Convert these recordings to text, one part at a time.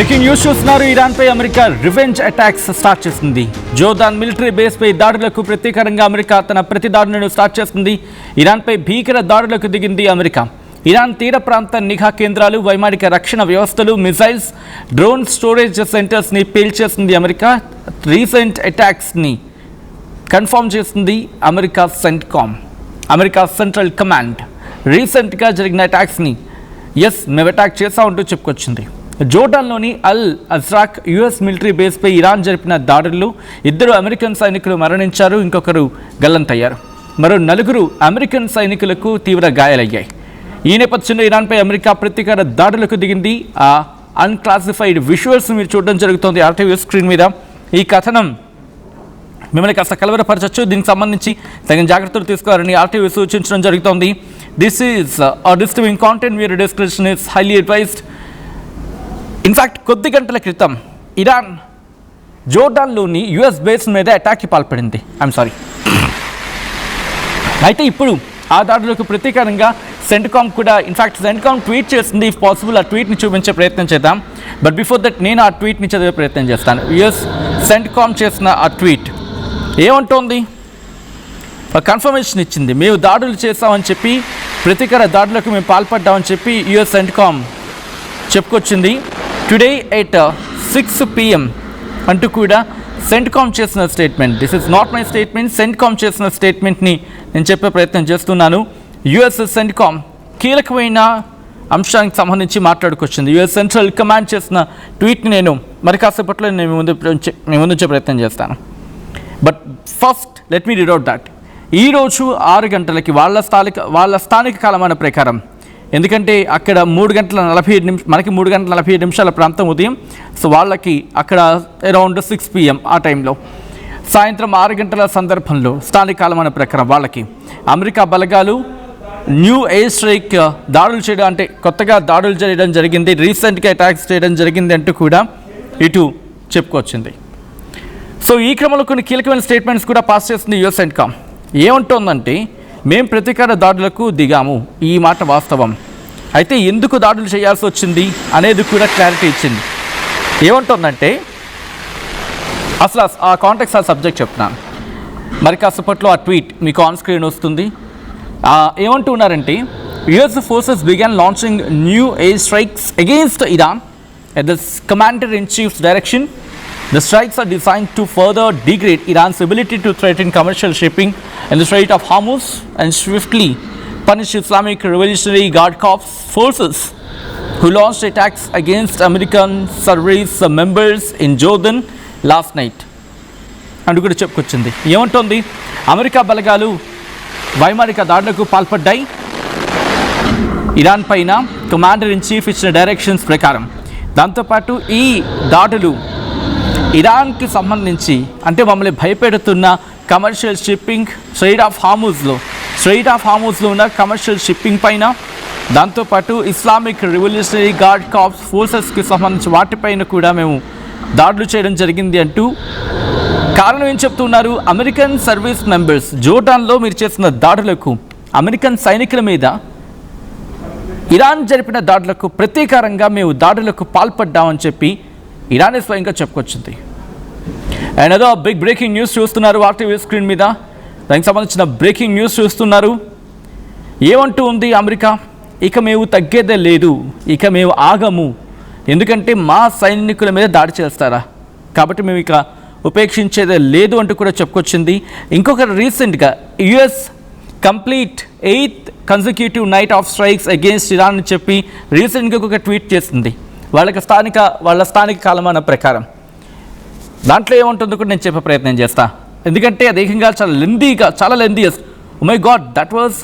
Breaking news చూస్తున్నారు. ఇరాన్పై America revenge attacks start చేస్తుంది. Jordan military బేస్పై దాడులకు ప్రతీకారంగా అమెరికా తన ప్రతి దాడులను స్టార్ట్ చేస్తుంది. ఇరాన్పై భీకర దాడులకు దిగింది అమెరికా. ఇరాన్ తీర ప్రాంత నిఘా కేంద్రాలు, వైమానిక రక్షణ వ్యవస్థలు, మిసైల్స్, డ్రోన్ స్టోరేజ్ సెంటర్స్ని పేల్చేస్తుంది అమెరికా. రీసెంట్ అటాక్స్ని కన్ఫర్మ్ చేస్తుంది America CENTCOM, America central command. రీసెంట్గా జరిగిన అటాక్స్ని మేము అటాక్ చేసామంటూ చెప్పుకొచ్చింది. జోర్డాన్లోని అల్ అజ్రాక్ యుఎస్ మిలిటరీ బేస్పై ఇరాన్ జరిపిన దాడుల్లో 2 అమెరికన్ సైనికులు మరణించారు, ఇంకొకరు గల్లంతయ్యారు. మరో 4 అమెరికన్ సైనికులకు తీవ్ర గాయాలయ్యాయి. ఈ నేపథ్యంలో ఇరాన్పై అమెరికా ప్రతీకార దాడులకు దిగింది. ఆ అన్క్లాసిఫైడ్ విజువల్స్ మీరు చూడడం జరుగుతోంది ఆర్టీవీ స్క్రీన్ మీద. ఈ కథనం మిమ్మల్ని కాస్త కలవరపరచచ్చు. దీనికి సంబంధించి తగిన జాగ్రత్తలు తీసుకోవాలని ఆర్టీవీ సూచించడం జరుగుతోంది. This is disturbing content, viewer discretion is highly advised. In fact కొద్ది గంటల క్రితం ఇరాన్ జోర్డాన్లోని యుఎస్ బేస్ మీద అటాక్కి పాల్పడింది. అయితే ఇప్పుడు ఆ దాడులకు ప్రతీకారంగా సెంట్కామ్ కూడా, ఇన్ఫ్యాక్ట్ సెంట్కామ్ ట్వీట్ చేస్తుంది. ఇఫ్ పాసిబుల్ ఆ ట్వీట్ని చూపించే ప్రయత్నం చేద్దాం. బట్ బిఫోర్ దట్ నేను ఆ ట్వీట్ని చదివే ప్రయత్నం చేస్తాను. యుఎస్ సెంట్కామ్ చేసిన ఆ ట్వీట్ ఏమంటోంది? కన్ఫర్మేషన్ ఇచ్చింది. మేము దాడులు చేస్తామని చెప్పి, ప్రతీకార దాడులకు మేము పాల్పడ్డామని చెప్పి యుఎస్ సెంట్కామ్ చెప్పుకొచ్చింది. టుడే ఎట్ 6 PM అంటూ కూడా సెంట్కామ్ చేసిన statement. This is not my statement, CENTCOM చేసిన స్టేట్మెంట్ని నేను చెప్పే ప్రయత్నం చేస్తున్నాను. యుఎస్ సెంట్కామ్ కీలకమైన అంశానికి సంబంధించి మాట్లాడుకొచ్చింది. యుఎస్ సెంట్రల్ కమాండ్ చేసిన ట్వీట్ని నేను మరి కాసేపట్లో నేను ముందుంచే ప్రయత్నం చేస్తాను. But first let me read out that. ఈరోజు 6 గంటలకి వాళ్ళ స్థానిక కాలమాన ప్రకారం, ఎందుకంటే అక్కడ 3 గంటల 47 నిమిషాలు, మనకి 3 గంటల 47 నిమిషాల ప్రాంతం ఉదయం. సో వాళ్ళకి అక్కడ అరౌండ్ 6 PM ఆ టైంలో, సాయంత్రం 6 గంటల సందర్భంలో స్థానిక కాలమాన ప్రకారం వాళ్ళకి అమెరికా బలగాలు న్యూ ఎయిర్ స్ట్రైక్ దాడులు చేయడం, అంటే కొత్తగా దాడులు చేయడం జరిగింది, రీసెంట్గా అటాక్స్ చేయడం జరిగింది అంటూ కూడా ఇటు చెప్పుకొచ్చింది. సో ఈ క్రమంలో కొన్ని కీలకమైన స్టేట్మెంట్స్ కూడా పాస్ చేస్తుంది యుఎస్ సెంట్కామ్. ఏమంటోందంటే, మేం ప్రతీకార దాడులకు దిగాము, ఈ మాట వాస్తవం. అయితే ఎందుకు దాడులు చేయాల్సి వచ్చింది అనేది కూడా క్లారిటీ ఇచ్చింది. ఏమంటుందంటే, అసలు ఆ కాంటెక్స్ట్, ఆ సబ్జెక్ట్ చెప్తున్నాను. మరి కాసేపట్లో ఆ ట్వీట్ మీకు ఆన్ స్క్రీన్ వస్తుంది. ఏమంటున్నారంటే, US forces began launching new air strikes against Iran at the commander-in-chief's direction. The strikes are designed to further degrade Iran's ability to threaten commercial shipping in the Strait of Hormuz and swiftly punish Islamic Revolutionary Guard Corps forces who launched attacks against American service members in Jordan last night. అంటూ కూడా చెప్పుకొచ్చింది. ఏమంటోంది? America బలగాలు వైమానిక దాడులకు పాల్పడ్డాయి. Iran పైన commander in chief ఇచ్చిన directions ప్రకారం. దాంతోపాటు ఈ దాడులు ఇరాన్కి సంబంధించి, అంటే మమ్మల్ని భయపెడుతున్న కమర్షియల్ షిప్పింగ్ స్ట్రెయిట్ ఆఫ్ హార్మూజ్లో ఉన్న కమర్షియల్ షిప్పింగ్ పైన, దాంతోపాటు ఇస్లామిక్ రివల్యూషనరీ గార్డ్ కార్ప్స్ ఫోర్సెస్కి సంబంధించి వాటిపైన కూడా మేము దాడులు చేయడం జరిగింది అంటూ కారణం ఏం చెప్తున్నారు? అమెరికన్ సర్వీస్ మెంబర్స్ జోర్డాన్లో మీరు చేసిన దాడులకు, అమెరికన్ సైనికుల మీద ఇరాన్ జరిపిన దాడులకు ప్రతీకారంగా మేము దాడులకు పాల్పడ్డామని చెప్పి ఇరానే స్వయంగా చెప్పుకొచ్చింది. అండ్ అదో బిగ్ బ్రేకింగ్ న్యూస్ చూస్తున్నారు ఆర్టీవీ స్క్రీన్ మీద. దానికి సంబంధించిన బ్రేకింగ్ న్యూస్ చూస్తున్నారు. ఏమంటూ ఉంది అమెరికా? ఇక మేము తగ్గేదే లేదు, ఇక మేము ఆగము, ఎందుకంటే మా సైనికుల మీద దాడి చేస్తారా, కాబట్టి మేము ఇక ఉపేక్షించేదే లేదు అంటూ కూడా చెప్పుకొచ్చింది. ఇంకొక రీసెంట్గా US complete 8th consecutive knight of strikes against Iran అని చెప్పి రీసెంట్గా ఒక ట్వీట్ చేస్తుంది వాళ్ళ స్థానిక కాలమాన ప్రకారం. దాంట్లో ఏముంటుందో కూడా నేను చెప్పే ప్రయత్నం చేస్తా, ఎందుకంటే అది ఏకంగా చాలా లెందీయస్. Oh my god, that was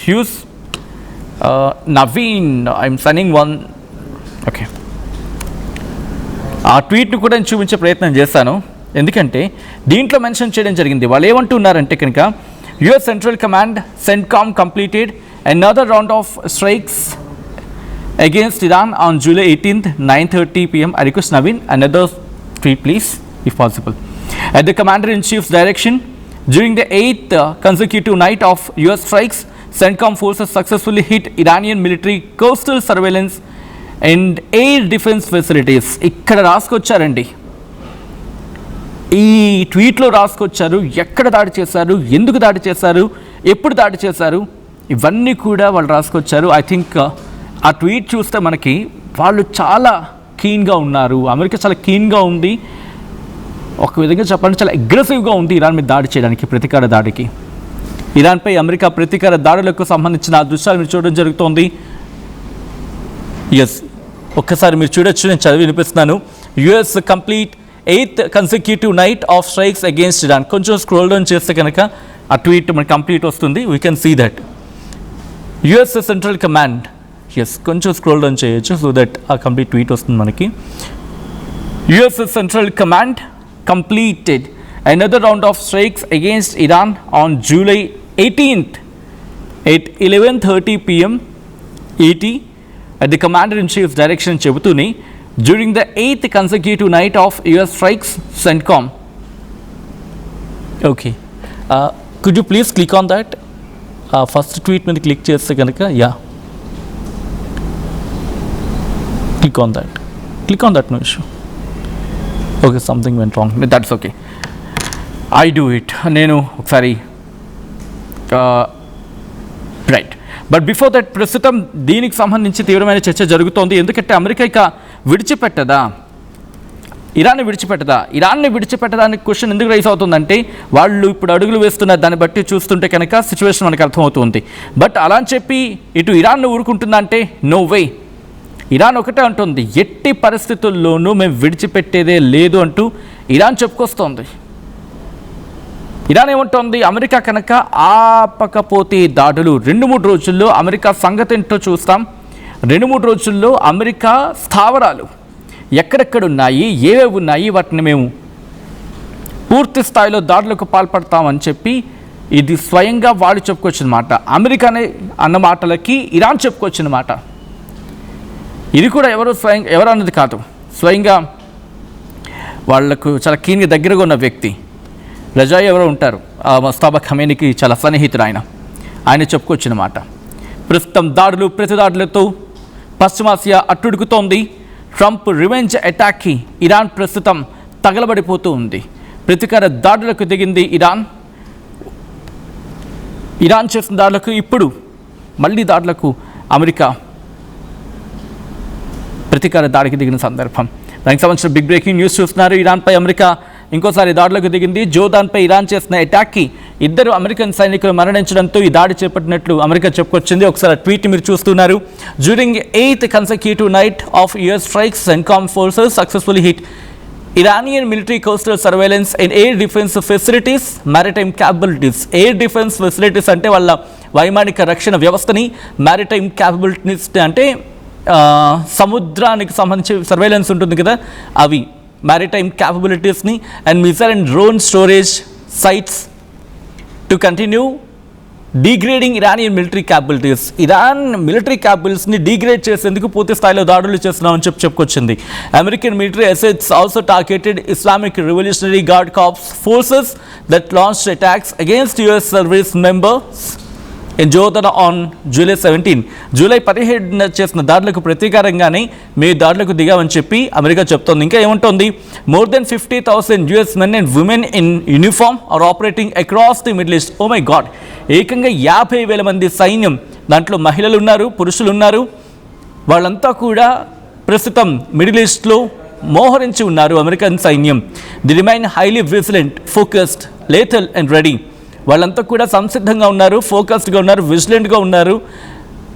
huge. Naveen, I'm sending one. Okay, ఆ ట్వీట్ను కూడా నేను చూపించే ప్రయత్నం చేస్తాను, ఎందుకంటే దీంట్లో మెన్షన్ చేయడం జరిగింది. వాళ్ళు ఏమంటున్నారంటే కనుక, US central command CENTCOM completed another round of strikes against Iran on July 18th 9:30 PM. I request Naveen, another tweet please if possible. At the commander-in-chief's direction, during the 8th consecutive night of US strikes, CENTCOM forces successfully hit Iranian military coastal surveillance and air defense facilities. ఇక్కడ రాసుకొచ్చారండి, ఈ ట్వీట్లో రాసుకొచ్చారు ఎక్కడ దాడి చేశారు, ఎందుకు దాడి చేశారు, ఎప్పుడు దాడి చేశారు, ఇవన్నీ కూడా వాళ్ళు రాసుకొచ్చారు. ఐ థింక్ ఆ ట్వీట్ చూస్తే మనకి వాళ్ళు చాలా కీన్గా ఉన్నారు, అమెరికా చాలా కీన్గా ఉంది, ఒక విధంగా చెప్పాలంటే చాలా అగ్రెసివ్గా ఉంది ఇరాన్ మీద దాడి చేయడానికి, ప్రతీకార దాడికి. ఇరాన్పై అమెరికా ప్రతీకార దాడులకు సంబంధించిన ఆ దృశ్యాలు మీరు చూడడం జరుగుతోంది. ఎస్, ఒక్కసారి మీరు చూడొచ్చు, నేను చదివి వినిపిస్తున్నాను. US complete 8th consecutive night of strikes against Iran. కొంచెం స్క్రోల్ డౌన్ చేస్తే కనుక ఆ ట్వీట్ మనకి కంప్లీట్ వస్తుంది. We can see that US central command, yes కొంచెం స్క్రోల్ డౌన్ చేయొచ్చు సో దట్ ఆ కంప్లీట్ ట్వీట్ వస్తుంది మనకి. US central command completed another round of strikes against Iran on July 18th at 11:30 p.m. ET at the Commander-in-Chief's direction చెబుతూనే during the 8th consecutive night of US strikes, CENTCOM. Okay, could you please click on that? First tweet మీద click చేస్తే కనుక click on that, no issue. Okay, something went wrong, that's okay, I do it. నేను ఒకసారి right, but before that ప్రస్తుతం దీనికి సంబంధించి తీవ్రమైన చర్చ జరుగుతోంది. ఎందుకంటే అమెరికా ఇక విడిచిపెట్టదా, ఇరాన్ని విడిచిపెట్టదా అనే క్వశ్చన్ ఎందుకు రైజ్ అవుతుందంటే, వాళ్ళు ఇప్పుడు అడుగులు వేస్తున్న దాన్ని బట్టి చూస్తుంటే కనుక సిచ్యువేషన్ మనకు అర్థమవుతుంది. బట్ అలా అని చెప్పి ఇటు ఇరాన్ను ఊరుకుంటుందా అంటే నో వే. ఇరాన్ ఒకటే అంటుంది, ఎట్టి పరిస్థితుల్లోనూ మేము విడిచిపెట్టేదే లేదు అంటూ ఇరాన్ చెప్పుకొస్తోంది. ఇరాన్ ఏమంటోంది, అమెరికా కనుక ఆపకపోతే దాడులు 2-3 రోజుల్లో అమెరికా సంగతి ఏంటో చూస్తాం, 2-3 రోజుల్లో అమెరికా స్థావరాలు ఎక్కడెక్కడున్నాయి, ఏవేవి ఉన్నాయి, వాటిని మేము పూర్తి స్థాయిలో దాడులకు పాల్పడతామని చెప్పి ఇది స్వయంగా వాళ్ళు చెప్పుకొచ్చిన మాట. అమెరికానే అన్న మాటలకి ఇరాన్ చెప్పుకొచ్చిన మాట. ఇది కూడా ఎవరు అన్నది కాదు, స్వయంగా వాళ్లకు చాలా కీన్గా దగ్గరగా ఉన్న వ్యక్తి రజాయి ఎవరో ఉంటారు, ముస్తఫా ఖమేనీకి చాలా సన్నిహితుడు, ఆయన చెప్పుకొచ్చిన మాట. ప్రస్తుతం దాడులు ప్రతిదాడులతో పశ్చిమాసియా అట్టుడుకుతోంది. ట్రంప్ రివెంజ్ అటాక్కి ఇరాన్ ప్రస్తుతం తగలబడిపోతూ ఉంది. ప్రతీకార దాడులకు దిగింది ఇరాన్ చేసిన దాడులకు ఇప్పుడు మళ్ళీ దాడులకు అమెరికా ప్రతీకార దాడికి దిగిన సందర్భం. దానికి సంబంధించిన బిగ్ బ్రేకింగ్ న్యూస్ చూస్తున్నారు. ఇరాన్పై అమెరికా ఇంకోసారి దాడులకు దిగింది. జోర్డాన్పై ఇరాన్ చేసిన అటాక్కి 2 అమెరికన్ సైనికులు మరణించడంతో ఈ దాడి చేపట్టినట్లు అమెరికా చెప్పుకొచ్చింది. ఒకసారి ట్వీట్ మీరు చూస్తున్నారు. During 8th consecutive night of US strikes, CENTCOM forces successfully hit Iranian military coastal surveillance and air defense facilities, maritime capabilities. Air defense facilities అంటే వాళ్ళ వైమానిక రక్షణ వ్యవస్థని, maritime capabilities అంటే సముద్రానికి సంబంధించి సర్వేలెన్స్ ఉంటుంది కదా, అవి maritime capabilitiesని, and missile and drone storage sites to continue degrading Iranian military capabilities. Iran military క్యాపబిలిటీస్ని డిగ్రేడ్ చేసేందుకు పూర్తి స్థాయిలో దాడులు చేస్తున్నామని చెప్పుకొచ్చింది. American military assets also targeted Islamic revolutionary guard corps forces that launched attacks against US service members in Jordan on July 17. July 17 చేసిన దాడులకు ప్రతీకారంగానే మేము దాడులకు దిగామని చెప్పి అమెరికా చెప్తోంది. ఇంకా ఏమంటోంది, more than 50,000 US men and women in uniform are operating across the Middle East. Oh my god, ఏకంగా 50,000 మంది సైన్యం, దాంట్లో మహిళలు ఉన్నారు, పురుషులు ఉన్నారు, వాళ్ళంతా కూడా ప్రస్తుతం మిడిల్ ఈస్ట్లో మోహరించి ఉన్నారు అమెరికన్ సైన్యం. They remain highly vigilant, focused, lethal and ready. వాళ్ళంతా కూడా సంసిద్ధంగా ఉన్నారు, ఫోకస్డ్గా ఉన్నారు, విజిలెంట్గా ఉన్నారు,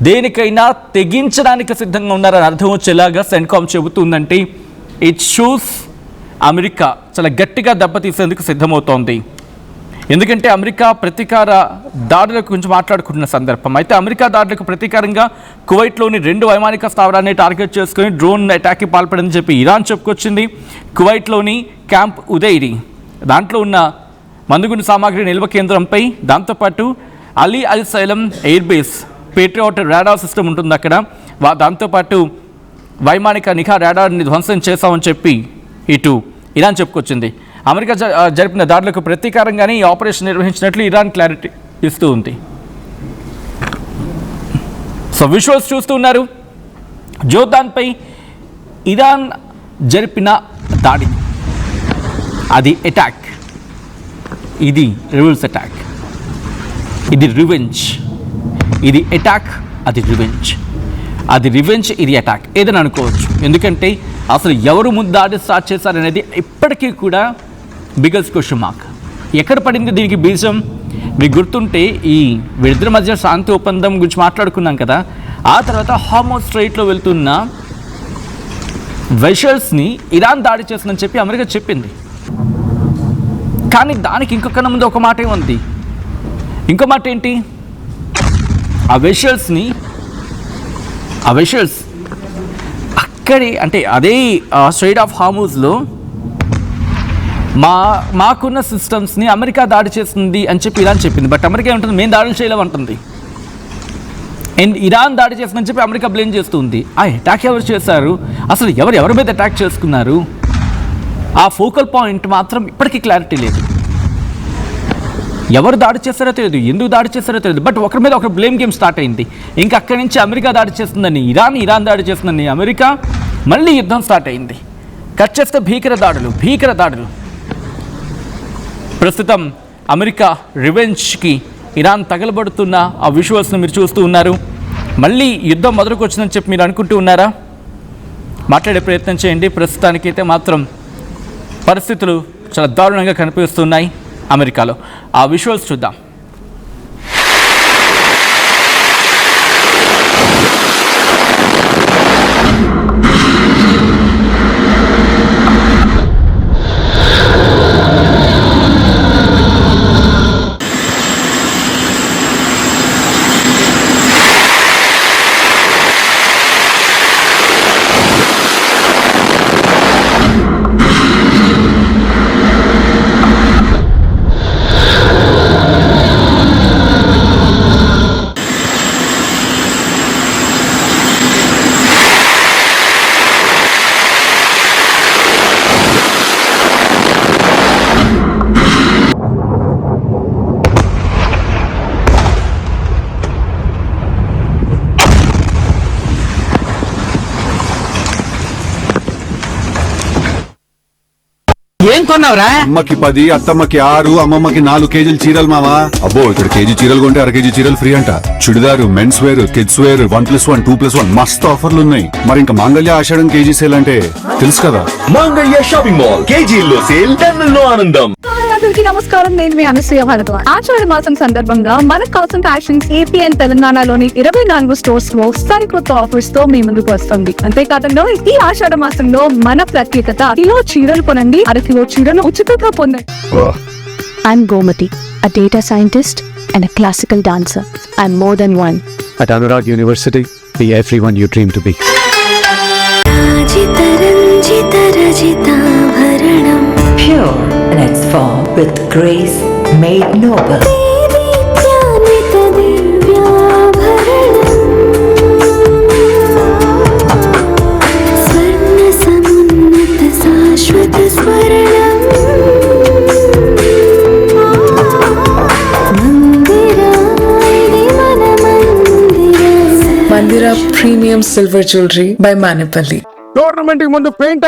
దేనికైనా తెగించడానికి సిద్ధంగా ఉన్నారని అర్థం వచ్చేలాగా CENTCOM చెబుతుందంటే ఇట్ షూస్ అమెరికా చాలా గట్టిగా దెబ్బతీసేందుకు సిద్ధమవుతోంది. ఎందుకంటే అమెరికా ప్రతీకార దాడుల గురించి మాట్లాడుకుంటున్న సందర్భం. అయితే అమెరికా దాడులకు ప్రతీకారంగా కువైట్లోని 2 వైమానిక స్థావరాన్ని టార్గెట్ చేసుకుని డ్రోన్ అటాక్కి పాల్పడని చెప్పి ఇరాన్ చెప్పుకొచ్చింది. కువైట్లోని క్యాంప్ ఉదైరి, దాంట్లో ఉన్న మందుగుండు సామాగ్రి నిల్వ కేంద్రంపై, దాంతోపాటు Ali Al Salem air base Patriot radar system ఉంటుంది అక్కడ, దాంతోపాటు వైమానిక నిఘా రాడార్ని ధ్వంసం చేశామని చెప్పి ఇటు ఇరాన్ చెప్పుకొచ్చింది. అమెరికా జరిపిన దాడులకు ప్రతీకారంగానే ఈ ఆపరేషన్ నిర్వహించినట్లు ఇరాన్ క్లారిటీ ఇస్తూ ఉంది. సో విజువల్స్ చూస్తున్నారు. జోర్దాన్పై ఇరాన్ జరిపిన దాడి, అది అటాక్, ఇది రివర్స్ అటాక్, ఇది రివెంజ్, ఇది అటాక్, అది రివెంజ్, అది రివెంజ్, ఇది అటాక్, ఏదని అనుకోవచ్చు. ఎందుకంటే అసలు ఎవరు ముందు దాడి స్టార్ట్ చేశారనేది ఇప్పటికీ కూడా బిగ్గెస్ట్ క్వశ్చన్ మార్క్. ఎక్కడ పడింది దీనికి బీజం? మీకు గుర్తుంటే ఈ వీరిద్దరి మధ్య శాంతి ఒప్పందం గురించి మాట్లాడుకున్నాం కదా. ఆ తర్వాత హార్మోజ్ స్ట్రైట్లో వెళ్తున్న వెషల్స్ని ఇరాన్ దాడి చేస్తుందని చెప్పి అమెరికా చెప్పింది. కానీ దానికి ఇంకొకన్నా ముందు ఒక మాట ఏముంది, ఇంకో మాట ఏంటి, ఆ వెషల్స్ అక్కడే, అంటే అదే స్ట్రైట్ ఆఫ్ హార్మోజ్లో మాకున్న సిస్టమ్స్ని అమెరికా దాడి చేస్తుంది అని చెప్పి ఇరాన్ చెప్పింది. బట్ అమెరికా ఏమంటుంది, మేము దాడులు చేయలేమంటుంది. అండ్ ఇరాన్ దాడి చేస్తుందని చెప్పి అమెరికా బ్లేమ్ చేస్తుంది. ఆ అటాక్ ఎవరు చేశారు, అసలు ఎవరి మీద అటాక్ చేసుకున్నారు, ఆ ఫోకల్ పాయింట్ మాత్రం ఇప్పటికీ క్లారిటీ లేదు. ఎవరు దాడి చేస్తారో తెలియదు, ఎందుకు దాడి చేస్తారో తెలియదు. బట్ ఒకరి మీద ఒకరు బ్లేమ్ గేమ్ స్టార్ట్ అయింది. ఇంకా అక్కడి నుంచి అమెరికా దాడి చేస్తుందని ఇరాన్ దాడి చేస్తుందని అమెరికా, మళ్ళీ యుద్ధం స్టార్ట్ అయింది. కట్ చేస్తే భీకర దాడులు. ప్రస్తుతం అమెరికా రివెంజ్కి ఇరాన్ తగలబడుతున్న ఆ విజువల్స్ను మీరు చూస్తూ ఉన్నారు. మళ్ళీ యుద్ధం మొదలుకు వచ్చిందని చెప్పి మీరు అనుకుంటూ ఉన్నారా? మాట్లాడే ప్రయత్నం చేయండి. ప్రస్తుతానికైతే మాత్రం పరిస్థితులు చాలా దారుణంగా కనిపిస్తున్నాయి అమెరికాలో. ఆ విజువల్స్ చూద్దాం. ఏం కొన్నావురా? అమ్మకి 10, అత్తమ్మకి 6, అమ్మమ్మకి 4 కేజీలు చీరలు మావా. అబ్బో, ఇక్కడ కేజీ చీరలు కొంటే అర కేజీ చీరలు ఫ్రీ అంట. Churidar, men's wear, kids wear 1+1, 2+1 మస్తు ఆఫర్లు ఉన్నాయి. మరి ఇంకా మాంగళ్య ఆషాఢం కేజీ సేల్ అంటే తెలుసు కదా. మాంగళ్య షాపింగ్ మాల్ కేజీల్లో సేల్, టన్నుల్లో ఆనందం. నమస్కారం, నేను మీ అనసూయ భారద్వాజ్. ఆషాఢ మాసం సందర్భంగా మన కాసం ఫ్యాషన్స్ ఏపీ అండ్ తెలంగాణలోని 24 స్టోర్స్ లో సరికొత్త ఆఫర్స్ తో మీ ముందుకు వస్తుంది. అంతేకాదంలో ఈ ఆషాఢ మాసంలో మన ప్రత్యేకత, కిలో చీరలు కొనండి, అర కిలో చీరలు ఉచితంగా పొందండి. I'm Gomati, a data scientist and a classical dancer. I'm more than one. At Anurag University, be everyone you dream to be. Pure in its form with grace made noble. Mandira Premium Silver Jewelry by Manipali. Tournament కి ముందు paint